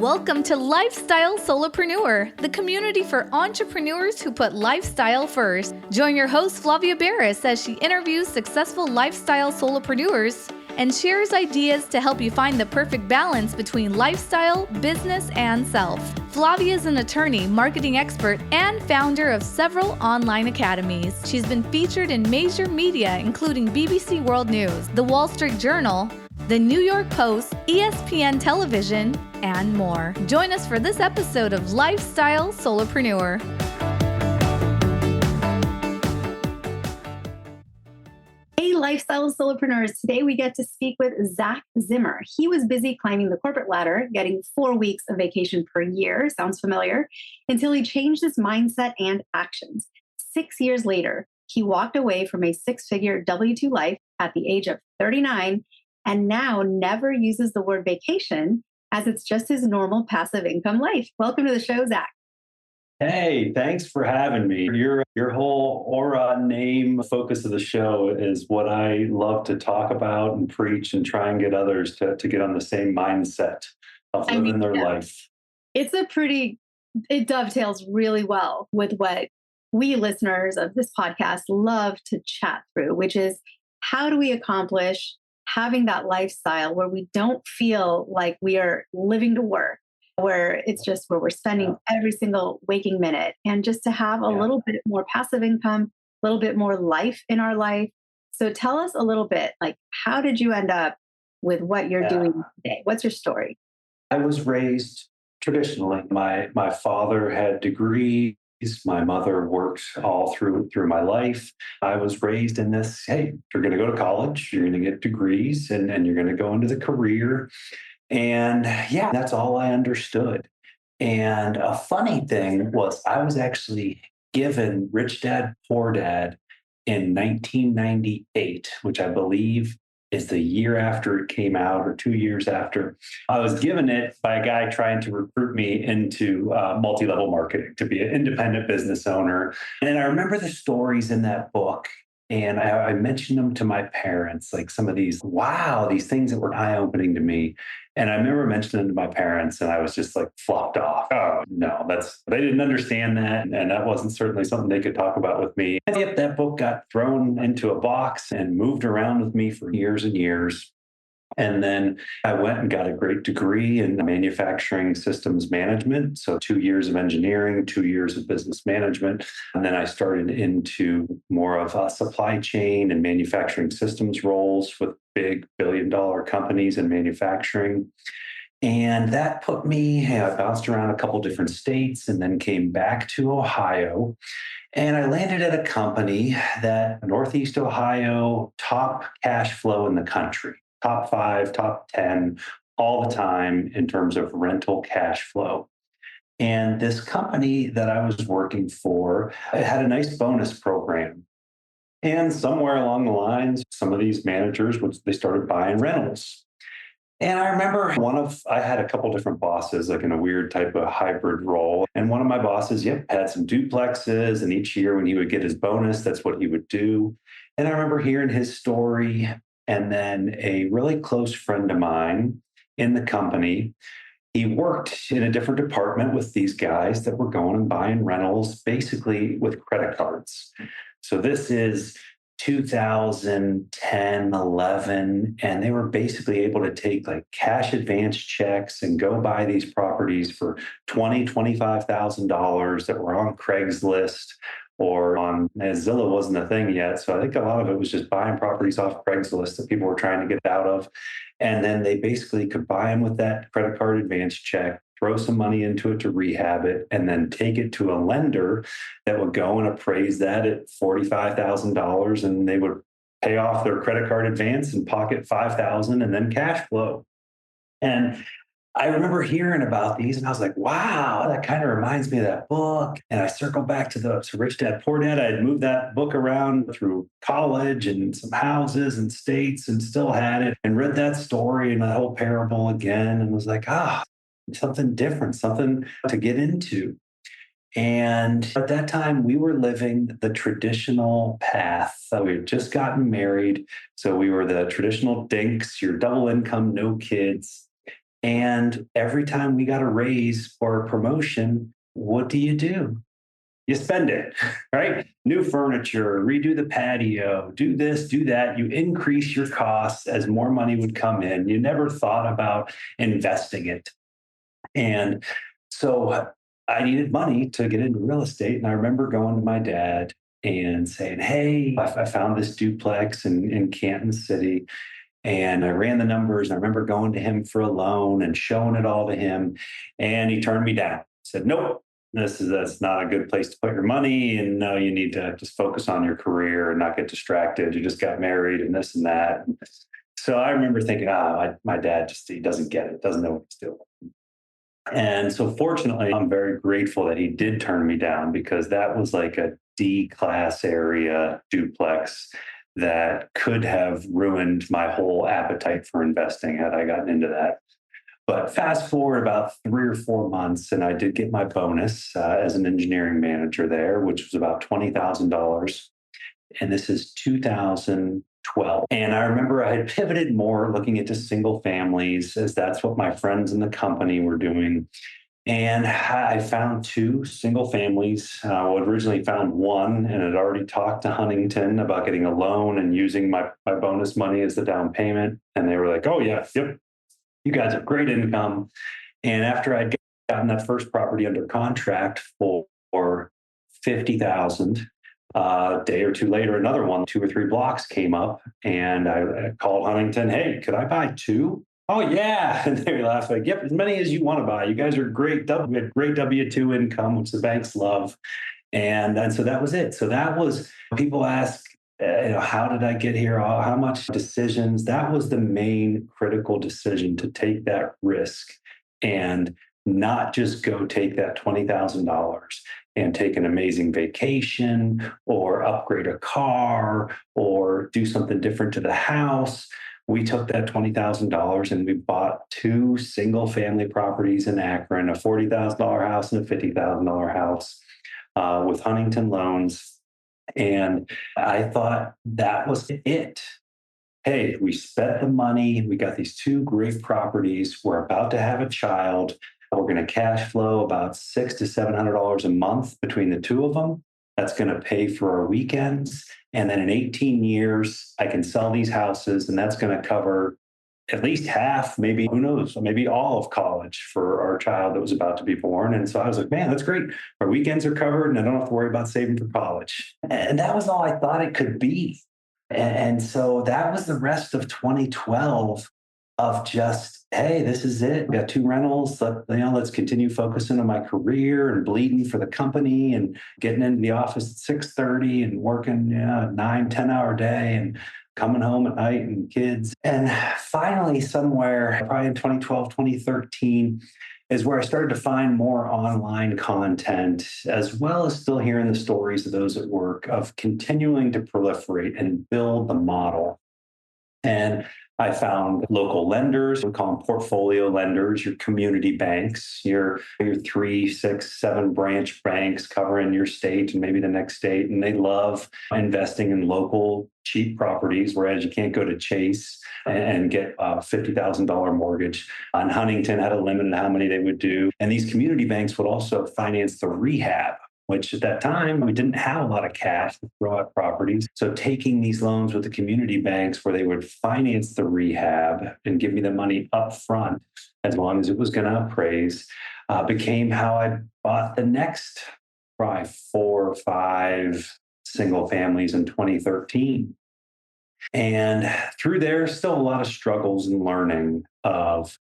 Welcome to Lifestyle Solopreneur, the community for entrepreneurs who put lifestyle first. Join your host, Flavia Barris, as she interviews successful lifestyle solopreneurs and shares ideas to help you find the perfect balance between lifestyle, business, and self. Flavia is an attorney, marketing expert, and founder of several online academies. She's been featured in major media, including BBC World News, The Wall Street Journal, The New York Post, ESPN Television, and more. Join us for this episode of Lifestyle Solopreneur. Hey, Lifestyle Solopreneurs. Today we get to speak with Zach Zimmer. He was busy climbing the corporate ladder, getting 4 weeks of vacation per year, sounds familiar, until he changed his mindset and actions. 6 years later, he walked away from a 6-figure W-2 life at the age of 39 and now never uses the word vacation as it's just his normal passive income life. Welcome to the show, Zach. Hey, thanks for having me. Your whole aura, name, focus of the show is what I love to talk about and preach and try and get others to get on the same mindset of living their life. It dovetails really well with what we listeners of this podcast love to chat through, which is how do we accomplish having that lifestyle where we don't feel like we are living to work, where it's just where we're spending every single waking minute, and just to have a little bit more passive income, a little bit more life in our life. So tell us a little bit, like, how did you end up with what you're doing today? What's your story? I was raised traditionally. My father had degrees. My mother worked all through my life. I was raised in this, hey, you're going to go to college, you're going to get degrees, and you're going to go into the career. And that's all I understood. And a funny thing was I was actually given Rich Dad, Poor Dad in 1998, which I believe is the year after it came out or 2 years after. I was given it by a guy trying to recruit me into multi-level marketing to be an independent business owner. And I remember the stories in that book. And I mentioned them to my parents, like some of these things that were eye-opening to me. And I remember mentioning them to my parents, and I was just like flopped off. Oh, no, they didn't understand that. And that wasn't certainly something they could talk about with me. And yet that book got thrown into a box and moved around with me for years and years. And then I went and got a great degree in manufacturing systems management. So 2 years of engineering, 2 years of business management. And then I started into more of a supply chain and manufacturing systems roles with big billion-dollar companies in manufacturing. And that put me, I bounced around a couple different states and then came back to Ohio. And I landed at a company that Northeast Ohio, top cash flow in the country. Top 5, top 10, all the time in terms of rental cash flow. And this company that I was working for had a nice bonus program. And somewhere along the lines, some of these managers, they started buying rentals. And I remember I had a couple different bosses, like in a weird type of hybrid role. And one of my bosses, had some duplexes. And each year when he would get his bonus, that's what he would do. And I remember hearing his story. And then a really close friend of mine in the company, he worked in a different department with these guys that were going and buying rentals, basically with credit cards. So this is 2010, 11, and they were basically able to take like cash advance checks and go buy these properties for $20,000, $25,000 that were on Craigslist. Or on Zillow wasn't a thing yet. So I think a lot of it was just buying properties off Craigslist that people were trying to get out of. And then they basically could buy them with that credit card advance check, throw some money into it to rehab it, and then take it to a lender that would go and appraise that at $45,000. And they would pay off their credit card advance and pocket $5,000 and then cash flow. And I remember hearing about these and I was like, wow, that kind of reminds me of that book. And I circled back to Rich Dad, Poor Dad. I had moved that book around through college and some houses and states and still had it and read that story and that whole parable again and was like, something different, something to get into. And at that time, we were living the traditional path. We had just gotten married. So we were the traditional dinks, your double income, no kids. And every time we got a raise or a promotion, what do? You spend it, right? New furniture, redo the patio, do this, do that. You increase your costs as more money would come in. You never thought about investing it. And so I needed money to get into real estate. And I remember going to my dad and saying, hey, I found this duplex in Canton City. And I ran the numbers. I remember going to him for a loan and showing it all to him. And he turned me down. Said, nope, that's not a good place to put your money. And no, you need to just focus on your career and not get distracted. You just got married and this and that. So I remember thinking, my dad he doesn't get it, doesn't know what he's doing. And so fortunately, I'm very grateful that he did turn me down, because that was like a D class area duplex that could have ruined my whole appetite for investing had I gotten into that. But fast forward about 3 or 4 months, and I did get my bonus as an engineering manager there, which was about $20,000. And this is 2012. And I remember I had pivoted more looking into single families, as that's what my friends in the company were doing. And I found 2 single families. I originally found one and had already talked to Huntington about getting a loan and using my bonus money as the down payment. And they were like, oh, yeah, yep, you guys have great income. And after I'd gotten that first property under contract for 50,000, a day or two later, another one, 2 or 3 blocks came up, and I called Huntington. Hey, could I buy 2? Oh yeah, and they laughed like, "Yep, as many as you want to buy. You guys are great. We had great W-2 income, which the banks love." And so that was it. So that was, people ask, how did I get here? How much decisions? That was the main critical decision, to take that risk and not just go take that $20,000 and take an amazing vacation or upgrade a car or do something different to the house. We took that $20,000 and we bought 2 single-family properties in Akron, a $40,000 house and a $50,000 house, with Huntington loans. And I thought that was it. Hey, we spent the money. We got these 2 great properties. We're about to have a child. We're going to cash flow about $600 to $700 a month between the 2 of them. That's going to pay for our weekends. And then in 18 years, I can sell these houses, and that's going to cover at least half, maybe, who knows, maybe all of college for our child that was about to be born. And so I was like, man, that's great. Our weekends are covered, and I don't have to worry about saving for college. And that was all I thought it could be. And so that was the rest of 2012 of just, hey, this is it. We got 2 rentals. Let's continue focusing on my career and bleeding for the company and getting into the office at 6:30 and working 9, 10 hour day and coming home at night and kids. And finally, somewhere probably in 2012, 2013, is where I started to find more online content, as well as still hearing the stories of those at work, of continuing to proliferate and build the model. And I found local lenders, we call them portfolio lenders, your community banks, your 3, 6, 7 branch banks covering your state and maybe the next state. And they love investing in local cheap properties, whereas you can't go to Chase and get a $50,000 mortgage. And Huntington had a limit on how many they would do. And these community banks would also finance the rehab, which at that time, we didn't have a lot of cash to throw at properties. So taking these loans with the community banks where they would finance the rehab and give me the money up front as long as it was going to appraise, became how I bought the next probably 4 or 5 single families in 2013. And through there, still a lot of struggles and learning of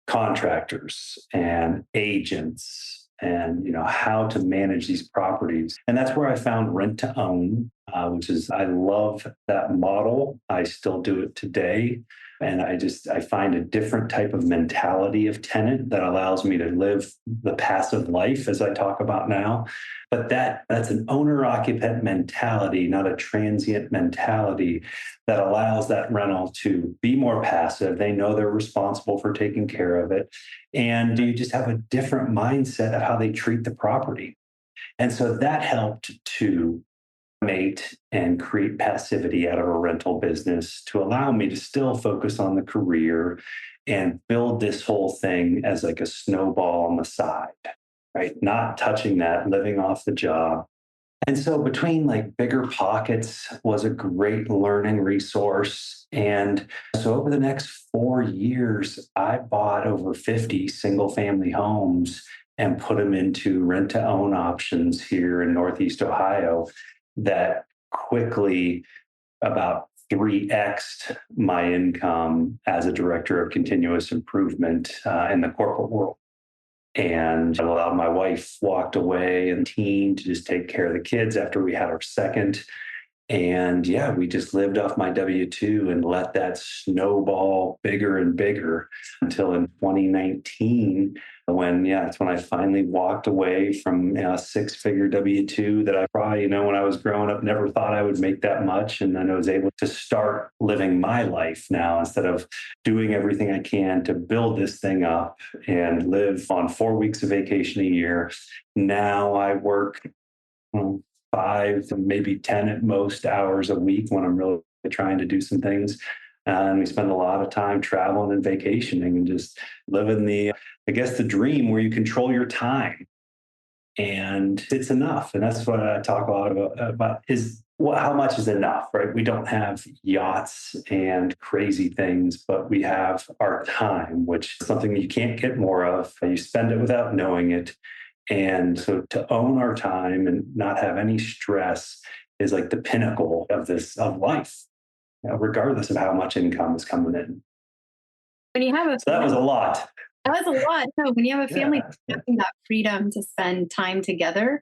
contractors and agents and how to manage these properties. And that's where I found rent to own, which is, I love that model. I still do it today. And I find a different type of mentality of tenant that allows me to live the passive life, as I talk about now. But that's an owner-occupant mentality, not a transient mentality, that allows that rental to be more passive. They know they're responsible for taking care of it. And you just have a different mindset of how they treat the property. And so that helped to mate and create passivity out of a rental business to allow me to still focus on the career and build this whole thing as like a snowball on the side, right? Not touching that, living off the job. And so between like Bigger Pockets was a great learning resource. And so over the next 4 years, I bought over 50 single family homes and put them into rent to own options here in Northeast Ohio that quickly about 3x'd my income as a director of continuous improvement in the corporate world. And I allowed my wife walked away and team to just take care of the kids after we had our second. And yeah, we just lived off my W-2 and let that snowball bigger and bigger until in 2019, when, it's when I finally walked away from a six-figure W-2 that I probably, when I was growing up, never thought I would make that much. And then I was able to start living my life now instead of doing everything I can to build this thing up and live on 4 weeks of vacation a year. Now I work 5, maybe 10 at most hours a week when I'm really trying to do some things. And we spend a lot of time traveling and vacationing and just living the dream where you control your time. And it's enough. And that's what I talk a lot about is how much is enough, right? We don't have yachts and crazy things, but we have our time, which is something you can't get more of. You spend it without knowing it. And so to own our time and not have any stress is like the pinnacle of life, regardless of how much income is coming in. When you have so that was a lot. That was a lot. No, when you have a family, having that freedom to spend time together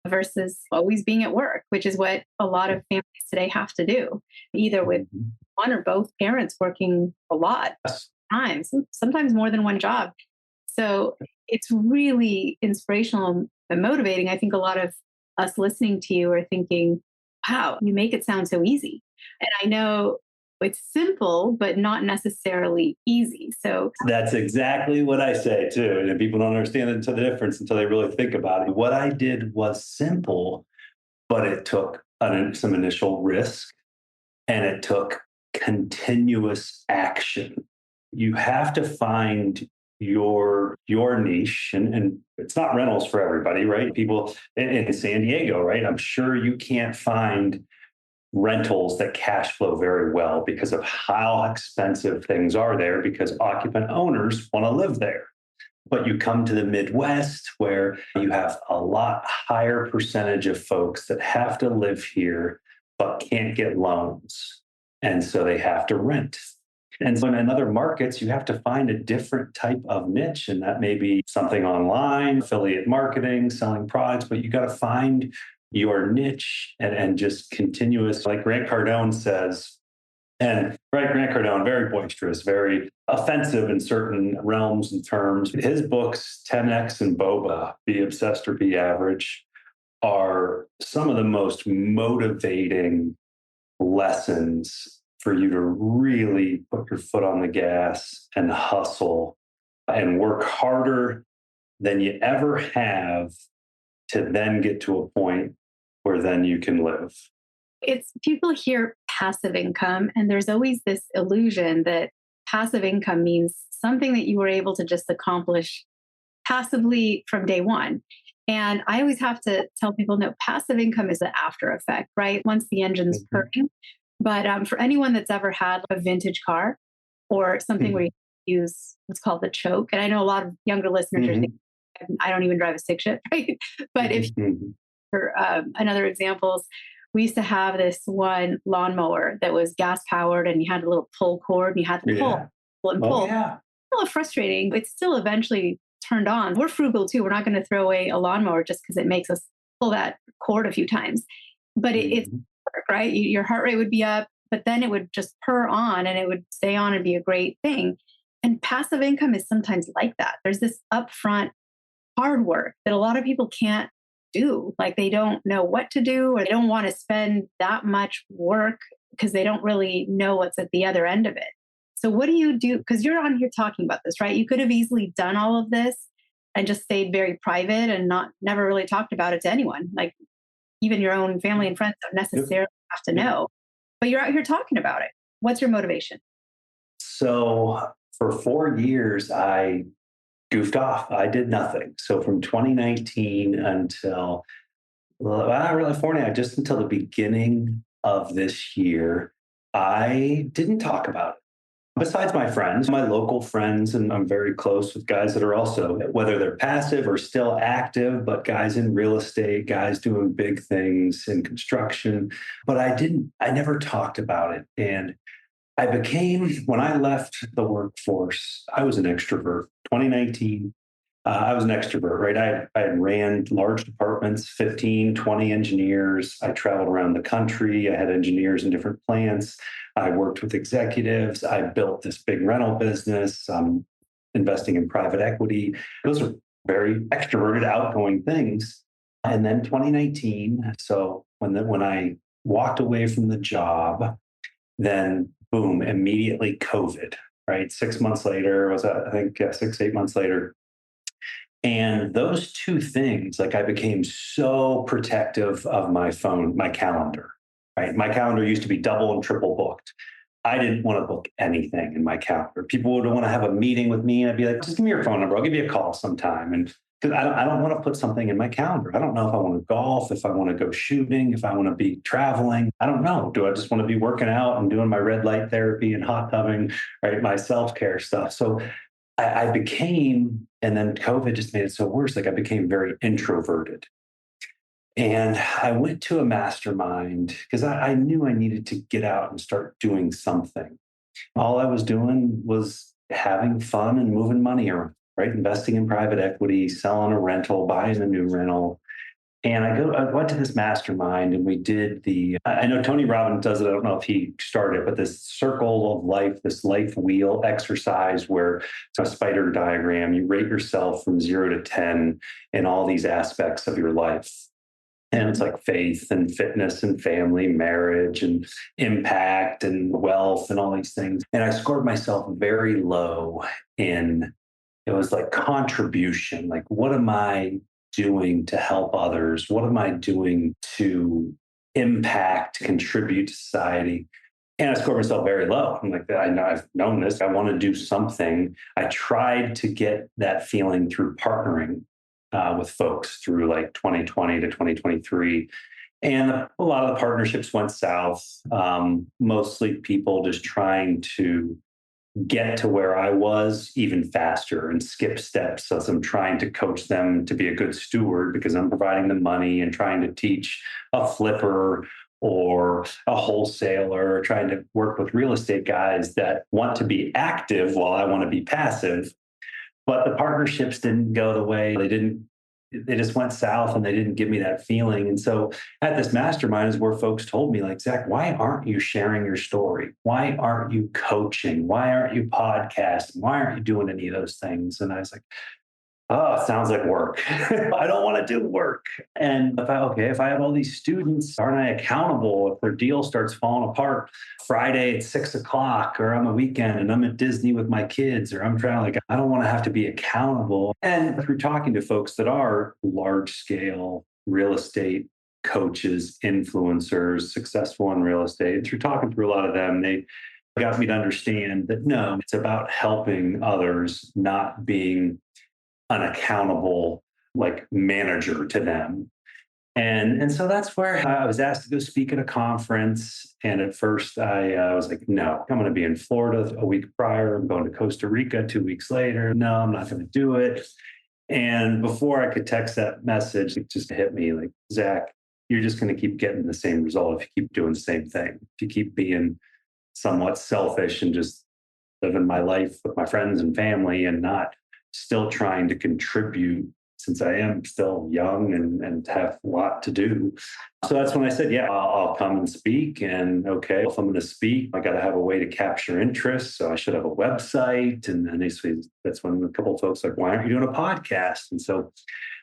versus always being at work, which is what a lot of families today have to do, either with one or both parents working a lot of times, sometimes more than one job. So it's really inspirational and motivating. I think a lot of us listening to you are thinking, wow, you make it sound so easy. And I know it's simple, but not necessarily easy. So that's exactly what I say too. And people don't understand the difference until they really think about it. What I did was simple, but it took some initial risk and it took continuous action. You have to find your niche, and it's not rentals for everybody, right? People in San Diego, right? I'm sure you can't find rentals that cash flow very well because of how expensive things are there, because occupant owners want to live there. But you come to the Midwest where you have a lot higher percentage of folks that have to live here but can't get loans. And so they have to rent. And so in other markets, you have to find a different type of niche. And that may be something online, affiliate marketing, selling products, but you got to find your niche and just continuous, like Grant Cardone says. And Grant Cardone, very boisterous, very offensive in certain realms and terms. His books, 10X and Boba, Be Obsessed or Be Average, are some of the most motivating lessons for you to really put your foot on the gas and hustle and work harder than you ever have to then get to a point where then you can live. It's people hear passive income, and there's always this illusion that passive income means something that you were able to just accomplish passively from day one. And I always have to tell people, no, passive income is an after effect, right? Once the engine's purring. But for anyone that's ever had a vintage car or something where you use what's called the choke, and I know a lot of younger listeners are thinking, I don't even drive a stick shift, right? But if for another examples, we used to have this one lawnmower that was gas powered, and you had a little pull cord, and you had to pull and pull. A little frustrating, but still eventually turned on. We're frugal too. We're not going to throw away a lawnmower just because it makes us pull that cord a few times. But it's work, right? Your heart rate would be up, but then it would just purr on and it would stay on and be a great thing. And passive income is sometimes like that. There's this upfront hard work that a lot of people can't do. Like they don't know what to do, or they don't want to spend that much work because they don't really know what's at the other end of it. So what do you do? Because you're on here talking about this, right? You could have easily done all of this and just stayed very private and never really talked about it to anyone. Like even your own family and friends don't necessarily have to know, but you're out here talking about it. What's your motivation? So for 4 years, I goofed off. I did nothing. So from 2019 until, well, not really 49, just until the beginning of this year, I didn't talk about it. Besides my friends, my local friends, and I'm very close with guys that are also, whether they're passive or still active, but guys in real estate, guys doing big things in construction. But I never talked about it. And when I left the workforce, I was an extrovert. 2019, I was an extrovert, right? I ran large departments, 15, 20 engineers. I traveled around the country. I had engineers in different plants. I worked with executives. I built this big rental business, investing in private equity. Those are very extroverted, outgoing things. And then 2019, so when I walked away from the job, then boom, immediately COVID, right? 6 months later, was that, I think 6, 8 months later, and those two things, like I became so protective of my phone, my calendar, right? My calendar used to be double and triple booked. I didn't want to book anything in my calendar. People would want to have a meeting with me. And I'd be like, just give me your phone number. I'll give you a call sometime. And because I don't want to put something in my calendar. I don't know if I want to golf, if I want to go shooting, if I want to be traveling. I don't know. Do I just want to be working out and doing my red light therapy and hot tubbing, right? My self-care stuff. So I became, and then COVID just made it so worse. Like I became very introverted. And I went to a mastermind because I knew I needed to get out and start doing something. All I was doing was having fun and moving money around, right? Investing in private equity, selling a rental, buying a new rental. And I went to this mastermind and we did I know Tony Robbins does it. I don't know if he started, but this circle of life, this life wheel exercise where it's a spider diagram, you rate yourself from 0 to 10 in all these aspects of your life. And it's like faith and fitness and family, marriage and impact and wealth and all these things. And I scored myself very low it was like contribution. Like, what am I doing to help others? What am I doing to impact, contribute to society? And I scored myself very low. I'm like, I know I've known this. I want to do something. I tried to get that feeling through partnering with folks through like 2020 to 2023. And a lot of the partnerships went south, mostly people just trying to get to where I was even faster and skip steps as I'm trying to coach them to be a good steward because I'm providing them money and trying to teach a flipper or a wholesaler, or trying to work with real estate guys that want to be active while I want to be passive. But the partnerships didn't go the way they just went south and they didn't give me that feeling. And so at this mastermind is where folks told me, like, Zach, why aren't you sharing your story? Why aren't you coaching? Why aren't you podcasting? Why aren't you doing any of those things? And I was like, oh, it sounds like work. I don't want to do work. And if I have all these students, aren't I accountable if their deal starts falling apart Friday at 6 o'clock, or on the weekend and I'm at Disney with my kids, or I'm traveling? Like, I don't want to have to be accountable. And through talking to folks that are large scale real estate coaches, influencers, successful in real estate, through talking through a lot of them, they got me to understand that no, it's about helping others, not being an accountable like manager to them. And so that's where I was asked to go speak at a conference. And at first I was like, no, I'm going to be in Florida a week prior. I'm going to Costa Rica 2 weeks later. No, I'm not going to do it. And before I could text that message, it just hit me like, Zach, you're just going to keep getting the same result if you keep doing the same thing. If you keep being somewhat selfish and just living my life with my friends and family and not still trying to contribute, since I am still young and have a lot to do. So that's when I said, yeah, I'll come and speak. And okay, if I'm going to speak, I got to have a way to capture interest. So I should have a website. And then that's when a couple of folks like, why aren't you doing a podcast? And so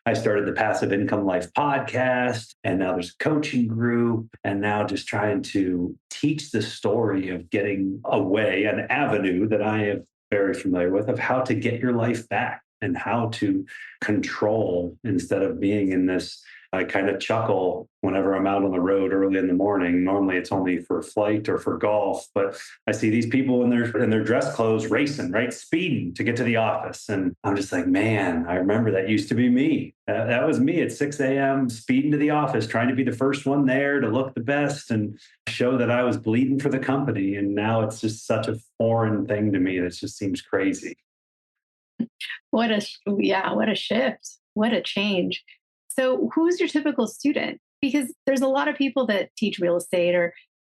I started the Passive Income Life podcast. And now there's a coaching group. And now just trying to teach the story of getting away, an avenue that I have very familiar with, of how to get your life back and how to control instead of being in this I kind of chuckle whenever I'm out on the road early in the morning. Normally it's only for flight or for golf, but I see these people in their dress clothes racing, right? Speeding to get to the office. And I'm just like, man, I remember that used to be me. That was me at 6 a.m. speeding to the office, trying to be the first one there to look the best and show that I was bleeding for the company. And now it's just such a foreign thing to me that just seems crazy. What a shift. What a change. So who's your typical student? Because there's a lot of people that teach real estate, or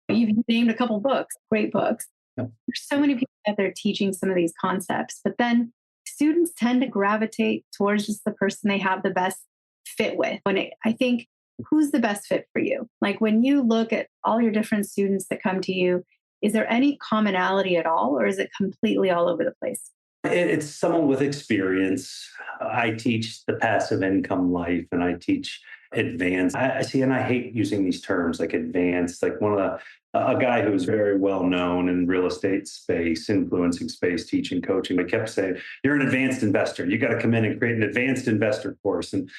you've named a couple books, great books. Yep. There's so many people out there teaching some of these concepts, but then students tend to gravitate towards just the person they have the best fit with. I think, who's the best fit for you? Like when you look at all your different students that come to you, is there any commonality at all, or is it completely all over the place? It's someone with experience. I teach the passive income life and I teach advanced. I see, and I hate using these terms like advanced, like a guy who's very well known in real estate space, influencing space, teaching, coaching. I kept saying, you're an advanced investor. You got to come in and create an advanced investor course. And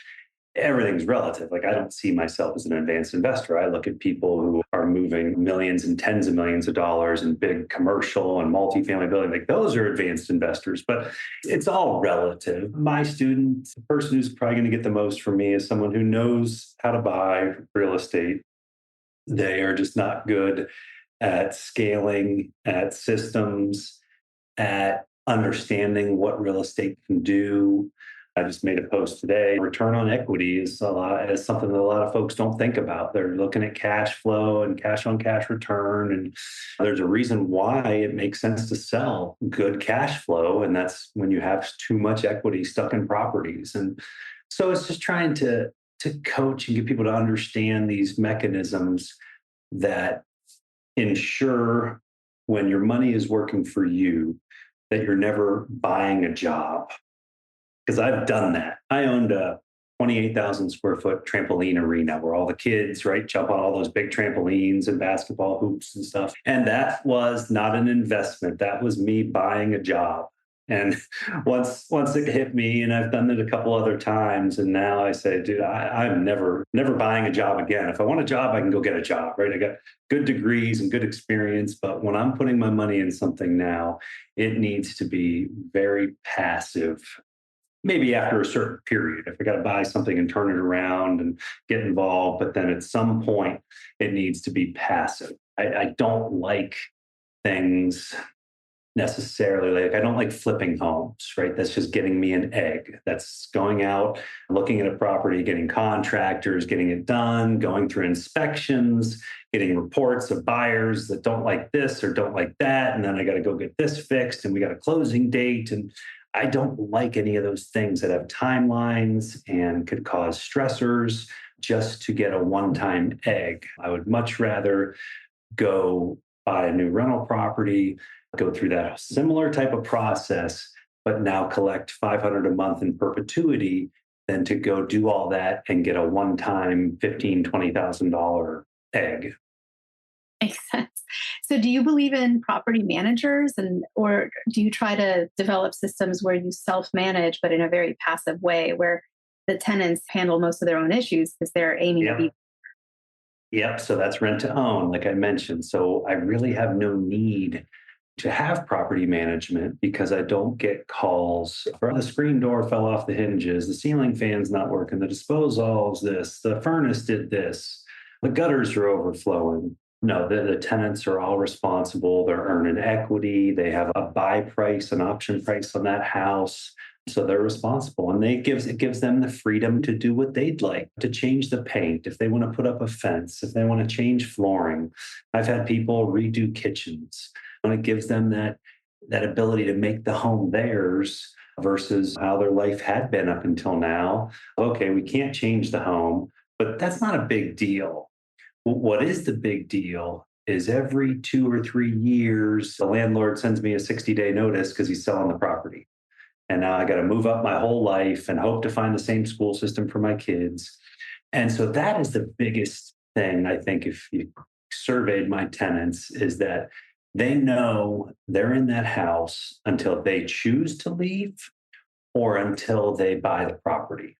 everything's relative. Like I don't see myself as an advanced investor. I look at people who are moving millions and tens of millions of dollars in big commercial and multifamily building. Like those are advanced investors, but it's all relative. My student, the person who's probably going to get the most from me is someone who knows how to buy real estate. They are just not good at scaling, at systems, at understanding what real estate can do. I just made a post today. Return on equity is something that a lot of folks don't think about. They're looking at cash flow and cash on cash return. And there's a reason why it makes sense to sell good cash flow. And that's when you have too much equity stuck in properties. And so it's just trying to coach and get people to understand these mechanisms that ensure when your money is working for you, that you're never buying a job. Because I've done that. I owned a 28,000 square foot trampoline arena where all the kids, right, jump on all those big trampolines and basketball hoops and stuff. And that was not an investment. That was me buying a job. And once it hit me, and I've done it a couple other times, and now I say, dude, I'm never buying a job again. If I want a job, I can go get a job, right? I got good degrees and good experience, but when I'm putting my money in something now, it needs to be very passive. Maybe after a certain period, if I got to buy something and turn it around and get involved, but then at some point it needs to be passive. I don't like things necessarily. Like I don't like flipping homes, right? That's just getting me an egg. That's going out, looking at a property, getting contractors, getting it done, going through inspections, getting reports of buyers that don't like this or don't like that. And then I got to go get this fixed and we got a closing date. And I don't like any of those things that have timelines and could cause stressors just to get a one-time egg. I would much rather go buy a new rental property, go through that similar type of process, but now collect $500 a month in perpetuity than to go do all that and get a one-time $15,000, $20,000 egg. Makes sense. So do you believe in property managers or do you try to develop systems where you self-manage, but in a very passive way where the tenants handle most of their own issues because they're aiming to be? Yep. So that's rent to own, like I mentioned. So I really have no need to have property management because I don't get calls for the screen door fell off the hinges, the ceiling fan's not working, the disposal's this, the furnace did this, the gutters are overflowing. No, the tenants are all responsible. They're earning equity. They have a buy price, an option price on that house. So they're responsible. And it gives them the freedom to do what they'd like, to change the paint, if they want to put up a fence, if they want to change flooring. I've had people redo kitchens. And it gives them that ability to make the home theirs versus how their life had been up until now. Okay, we can't change the home, but that's not a big deal. What is the big deal is every 2 or 3 years, the landlord sends me a 60-day notice because he's selling the property. And now I got to move up my whole life and hope to find the same school system for my kids. And so that is the biggest thing, I think, if you surveyed my tenants, is that they know they're in that house until they choose to leave or until they buy the property.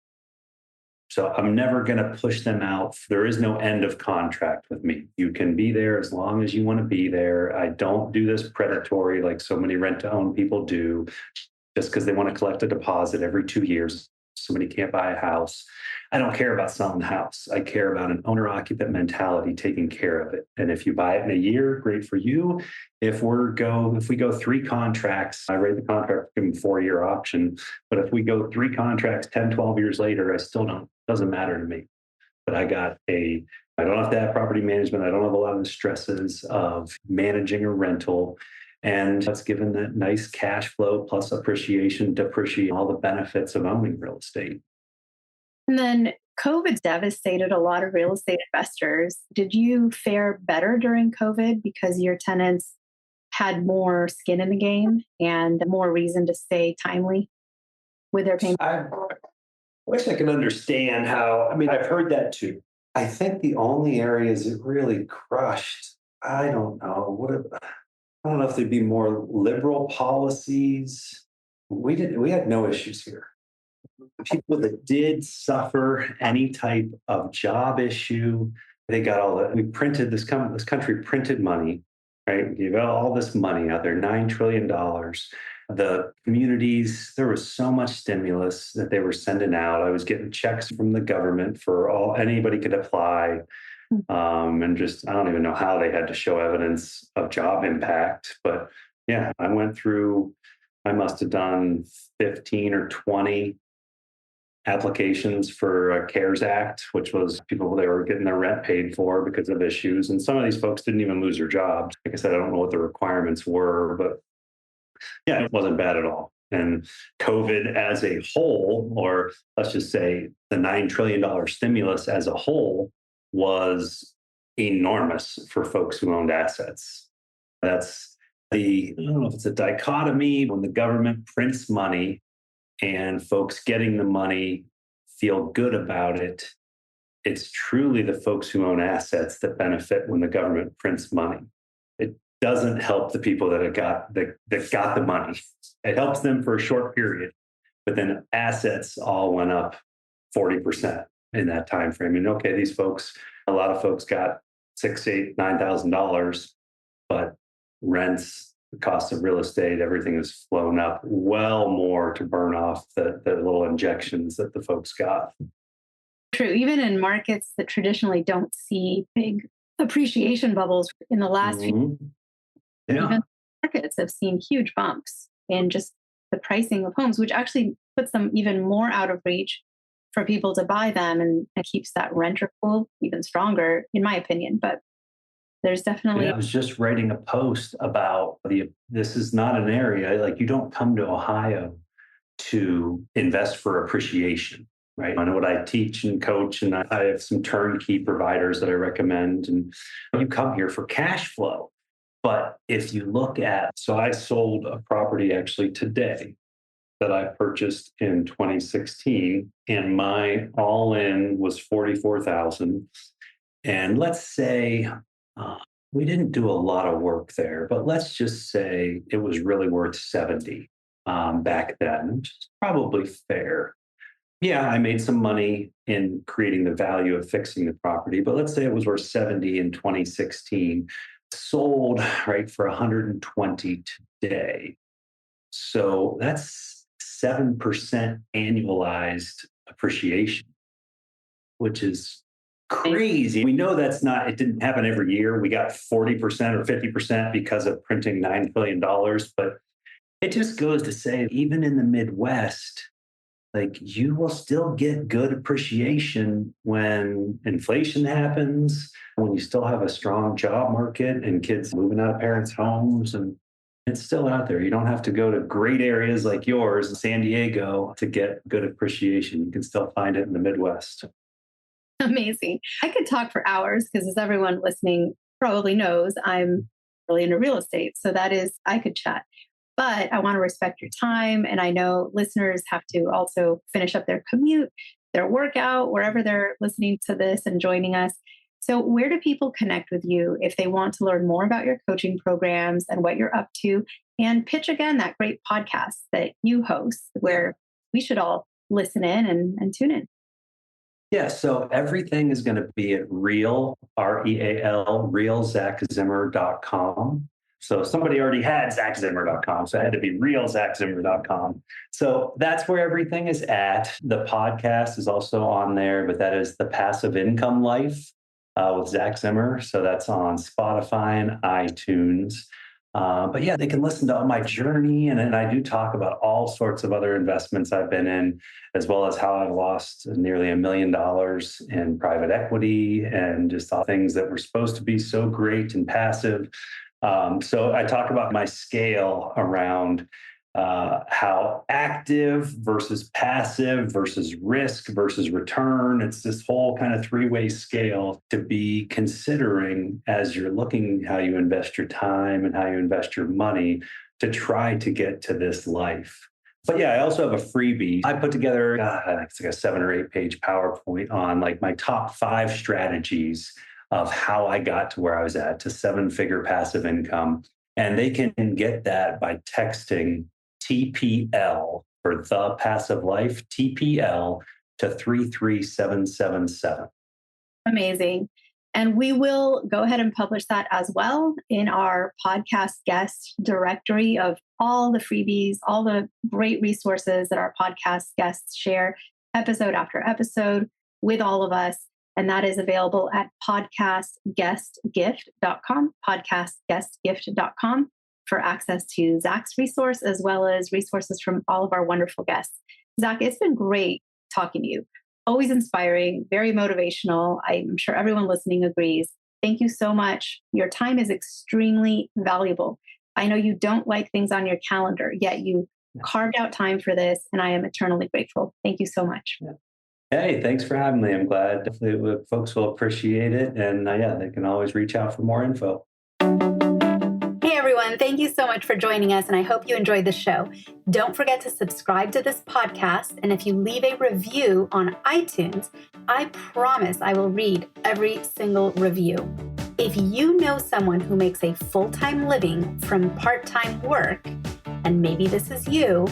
So I'm never going to push them out. There is no end of contract with me. You can be there as long as you want to be there. I don't do this predatory like so many rent to own people do, just because they want to collect a deposit every 2 years. Somebody can't buy a house. I don't care about selling the house. I care about an owner occupant mentality, taking care of it. And if you buy it in a year, great for you. If we go 3 contracts, I rate the contract, give them 4-year option. But if we go 3 contracts, 10, 12 years later, I still don't, doesn't matter to me. But I don't have to have property management. I don't have a lot of the stresses of managing a rental. And that's given that nice cash flow plus appreciation, depreciation, all the benefits of owning real estate. And then COVID devastated a lot of real estate investors. Did you fare better during COVID because your tenants had more skin in the game and more reason to stay timely with their payment? I wish I could understand how, I mean, I've heard that too. I think the only areas it really crushed, I don't know, I don't know if there'd be more liberal policies. We had no issues here. People that did suffer any type of job issue, they got all that. We printed this country printed money, right? We gave out all this money out there, $9 trillion. The communities, there was so much stimulus that they were sending out. I was getting checks from the government for anybody could apply. And just, I don't even know how they had to show evidence of job impact. But yeah, I must have done 15 or 20 applications for a CARES Act, which was people they were getting their rent paid for because of issues. And some of these folks didn't even lose their jobs. Like I said, I don't know what the requirements were, but yeah, it wasn't bad at all. And COVID as a whole, or let's just say the $9 trillion stimulus as a whole, was enormous for folks who owned assets. I don't know if it's a dichotomy when the government prints money and folks getting the money feel good about it. It's truly the folks who own assets that benefit when the government prints money. It doesn't help the people that got the money. It helps them for a short period, but then assets all went up 40% in that time frame. And okay, a lot of folks got $6,000, $8,000, $9,000, but rents, the cost of real estate, everything has flown up well more to burn off the little injections that the folks got. True. Even in markets that traditionally don't see big appreciation bubbles in the last few years, even markets have seen huge bumps in just the pricing of homes, which actually puts them even more out of reach for people to buy them and keeps that renter pool even stronger, in my opinion. But there's definitely. Yeah, I was just writing a post about this is not an area, like you don't come to Ohio to invest for appreciation, right? I know what I teach and coach, and I have some turnkey providers that I recommend, and you come here for cash flow. But if you look so I sold a property actually today that I purchased in 2016, and my all-in was $44,000. And let's say we didn't do a lot of work there, but let's just say it was really worth 70 back then, which is probably fair. Yeah, I made some money in creating the value of fixing the property, but let's say it was worth 70 in 2016, sold right for 120 today. So that's 7% annualized appreciation, which is crazy. We know it didn't happen every year. We got 40% or 50% because of printing $9 billion. But it just goes to say, even in the Midwest, like you will still get good appreciation when inflation happens, when you still have a strong job market and kids moving out of parents' homes, and it's still out there. You don't have to go to great areas like yours, San Diego, to get good appreciation. You can still find it in the Midwest. Amazing. I could talk for hours because, as everyone listening probably knows, I'm really into real estate. So I could chat. But I want to respect your time. And I know listeners have to also finish up their commute, their workout, wherever they're listening to this and joining us. So where do people connect with you if they want to learn more about your coaching programs and what you're up to? And pitch again that great podcast that you host where we should all listen in and tune in. Yeah, so everything is going to be at real, REAL, realzachzimmer.com. So somebody already had zachzimmer.com, so it had to be realzachzimmer.com. So that's where everything is at. The podcast is also on there, but that is The Passive Income Life with Zach Zimmer. So that's on Spotify and iTunes. But yeah, they can listen to my journey. And then I do talk about all sorts of other investments I've been in, as well as how I've lost nearly $1 million in private equity and just all things that were supposed to be so great and passive. So I talk about my scale around how active versus passive versus risk versus return. It's this whole kind of three-way scale to be considering as you're looking how you invest your time and how you invest your money to try to get to this life. But yeah, I also have a freebie. I put together, I think it's like a 7 or 8 page PowerPoint on like my top 5 strategies of how I got to where I was at to 7-figure passive income. And they can get that by texting TPL for The Passive Life, TPL to 33777. Amazing. And we will go ahead and publish that as well in our podcast guest directory of all the freebies, all the great resources that our podcast guests share episode after episode with all of us. And that is available at podcastguestgift.com, podcastguestgift.com for access to Zach's resource, as well as resources from all of our wonderful guests. Zach, it's been great talking to you. Always inspiring, very motivational. I'm sure everyone listening agrees. Thank you so much. Your time is extremely valuable. I know you don't like things on your calendar, yet you carved out time for this, and I am eternally grateful. Thank you so much. Yeah. Hey, thanks for having me. I'm glad definitely folks will appreciate it. And yeah, they can always reach out for more info. Hey everyone, thank you so much for joining us, and I hope you enjoyed the show. Don't forget to subscribe to this podcast, and if you leave a review on iTunes, I promise I will read every single review. If you know someone who makes a full-time living from part-time work, and maybe this is you,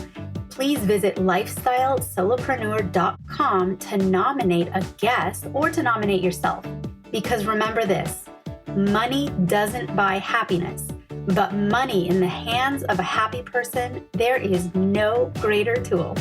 please visit lifestylesolopreneur.com to nominate a guest or to nominate yourself. Because remember this, money doesn't buy happiness. But money in the hands of a happy person, there is no greater tool.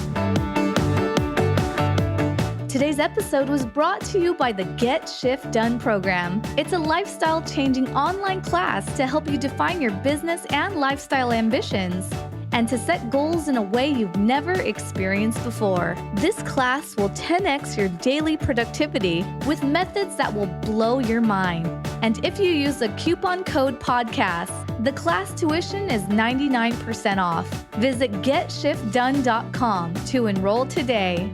Today's episode was brought to you by the Get Shift Done program. It's a lifestyle-changing online class to help you define your business and lifestyle ambitions and to set goals in a way you've never experienced before. This class will 10x your daily productivity with methods that will blow your mind. And if you use the coupon code podcast, the class tuition is 99% off. Visit GetShiftDone.com to enroll today.